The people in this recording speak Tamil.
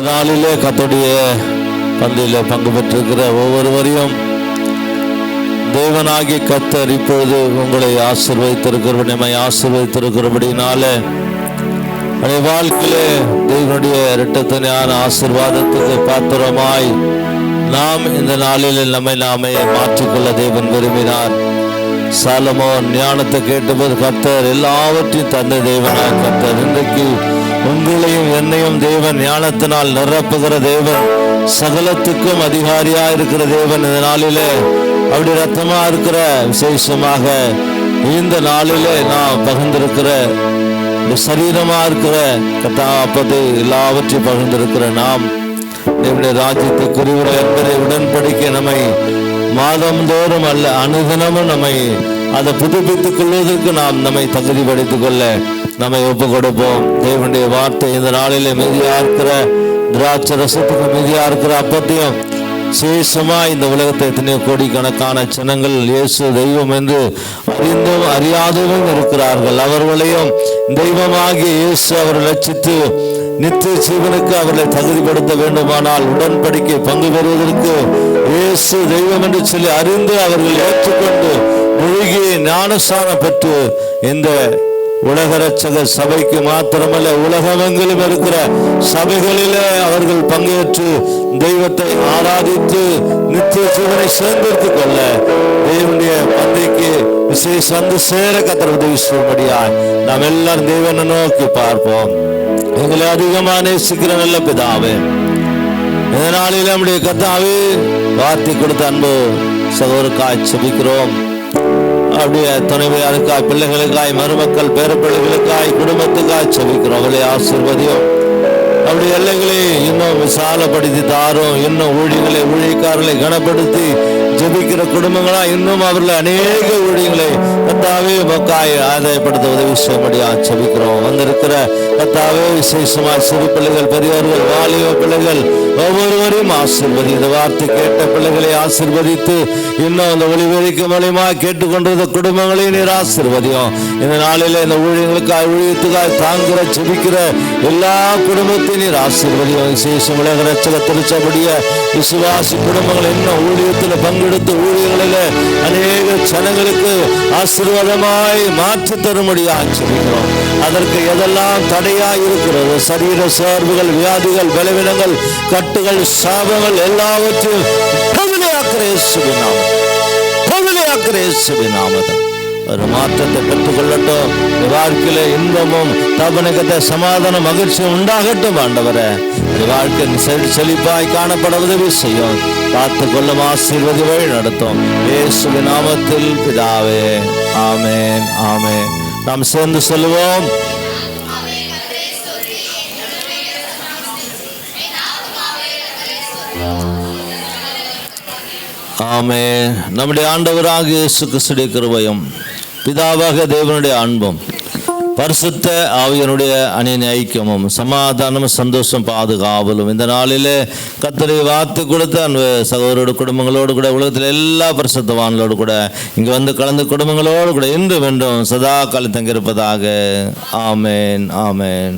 நாளிலே கர்த்தருடைய பந்தியிலே பங்கு பெற்றிருக்கிற ஒவ்வொருவரையும் தேவனாகிய கர்த்தர் இப்பொழுது உங்களை ஆசீர்வதித்திருக்கிறபடி, நம்மை ஆசீர்வதித்திருக்கிறபடினாலே வாழ்க்கையிலே தேவனுடைய இரட்டத்தனையான ஆசீர்வாதத்துக்கு பாத்திரமாய் நாம் இந்த நாளில் நாமே மாற்றிக்கொள்ள தேவன் விரும்பினார். சாலமோன் ஞானத்தை கேட்டபோது கர்த்தர் எல்லாவற்றையும் தந்த தேவனாய் கர்த்தர் இன்றைக்கு உங்களையும் என்னையும் தேவன் ஞானத்தினால் நிரப்புகிற தேவன், சகலத்துக்கும் அதிகாரியா இருக்கிற தேவன் இந்த நாளிலே அப்படி ரத்தமா இருக்கிற விசேஷமாக இந்த நாளிலே நான் பகிர்ந்திருக்கிற சரீரமா இருக்கிற கத்தாப்பது எல்லாவற்றையும் பகிர்ந்திருக்கிற நாம் தேவனுடைய ராஜ்யத்தை குறிவிட என்பதை உடன்படிக்கை நம்மை மாதந்தோறும் அல்ல அனுதினமும் நம்மை அதை புதுப்பித்துக் கொள்வதற்கு நாம் நம்மை தகுதிப்படுத்திக் கொள்ள நம்மை ஒப்பு கொடுப்போம். தேவனுடைய வார்த்தை இந்த நாளிலே மீதியா இருக்கிற திராட்சை ரசத்துக்கு மீதியா இருக்கிற அப்பத்தையும் சேஷமா இந்த உலகத்தை எத்தனையோ கோடிக்கணக்கான ஜனங்கள் இயேசு தெய்வம் என்று அறிந்தும் அறியாதவும் இருக்கிறார்கள். அவர்களையும் தெய்வமாகிய இயேசு அவர்கள் ரட்சித்து நித்திய ஜீவனுக்கு அவர்களை தகுதிப்படுத்த வேண்டுமானால் உடன்படிக்கை பங்கு பெறுவதற்கு இயேசு தெய்வம் என்று சொல்லி அறிந்து அவர்கள் ஏற்றுக்கொண்டு முழுகி ஞானஸ்நானம் பெற்று இந்த உலக ரட்சக சபைக்கு மாத்திரமல்ல உலகமெங்கிலும் இருக்கிற சபைகளிலே அவர்கள் பங்கேற்று தெய்வத்தை ஆராதித்து நித்திய ஜீவனை சேர்ந்திருத்துக் கொள்ள தேவனுடைய பந்தைக்கு விசேஷ வந்து சேர கர்த்தர் உதவி செய்யும்படியாய் நாம் எல்லாரும் தேவனை நோக்கி பார்ப்போம். எங்களை அதிகமாக நேசிக்கிற நல்ல பிதாவே, இந்த நாளில் நம்முடைய கர்த்தாவே வார்த்தை கொடுத்த அன்பு சகோதரருக்காய் செபிக்கிறோம். அப்படியே துணைவியாருக்காய், பிள்ளைகளுக்காய், மருமக்கள், பேரப்பிள்ளைகளுக்காய், குடும்பத்துக்காய் செபிக்கிறோம். அவளை ஆசீர்வதியும். அப்படி எல்லைகளை இன்னும் விசாலப்படுத்தி தாரும். இன்னும் ஊழியக்காரர்களை கனப்படுத்தி ஜெபிக்கிற குடும்பங்களா இன்னும் அவர்கள் அநேக ஊழியங்களை கர்த்தாவே மக்காய் ஆதாயப்படுத்த உதவி செய்யும்படியா செபிக்கிறோம். வந்திருக்கிற கர்த்தாவே விசேஷமா சிறு பிள்ளைகள், பெரியவர்கள், வாலிப பிள்ளைகள் ஒவ்வொருவரையும் ஆசீர்வதி. இந்த வார்த்தை கேட்ட பிள்ளைகளை ஆசீர்வதித்து இன்னும் இந்த ஒளிவெளிக்கு மூலியமா கேட்டுக்கொண்டிருந்த குடும்பங்களையும் நீர் ஆசீர்வதியும். இந்த நாளில இந்த ஊழியத்துக்காய் தாங்குற ஜெபிக்கிற எல்லா குடும்பத்தையும் நீர் ஆசீர்வதியும். விசேஷம் உலக ரட்சக திருச்சபடிய விசுவாசி குடும்பங்கள் இன்னும் ஊழியத்தில் பங்கெடுத்து ஊழியர்களில் அநேக ஜனங்களுக்கு ஆசீர்வாதமாய் மாற்றி தரும்படியாக ஜெபிக்கிறோம். அதற்கு எதெல்லாம் தடையாய் இருக்கிறது, சரீர சோர்வுகள், வியாதிகள், பலவீனங்கள், கட்டுகள், சாபங்கள் எல்லாவற்றையும் ஒரு மாற்றத்தை பெற்றுக் கொள்ளட்டும். வாழ்க்கையில இன்பமும் தபனகத்தை சமாதானம் மகிழ்ச்சியும் உண்டாகட்டும். ஆண்டவரே, வாழ்க்கை செழிப்பாய் காணப்பட உதவி செய்யும். பார்த்து கொள்ளும், ஆசீர்வதி வழி நடத்தும். இயேசுவின் நாமத்தில் பிதாவே, ஆமென், ஆமென். நாம் சேர்ந்து சொல்லுவோம். ஆமென். நம்முடைய ஆண்டவராக இயேசு கிறிஸ்துவின் கிருபையும் பிதாவாக தேவனுடைய அன்பும் பரிசுத்த ஆவியனுடைய அணியின் ஐக்கியமும் சமாதானமும் சந்தோஷம் பாதுகாவலும் இந்த நாளிலே கர்த்தரை வார்த்தை கொடுத்த அன்பு சகோதரோட குடும்பங்களோடு கூட உலகத்தில் எல்லா பரிசுத்தவான்களோடு கூட இங்கே வந்து கலந்து குடும்பங்களோடு கூட இன்று வென்றும் சதா காலம் தங்கியிருப்பதாக. ஆமென், ஆமென்.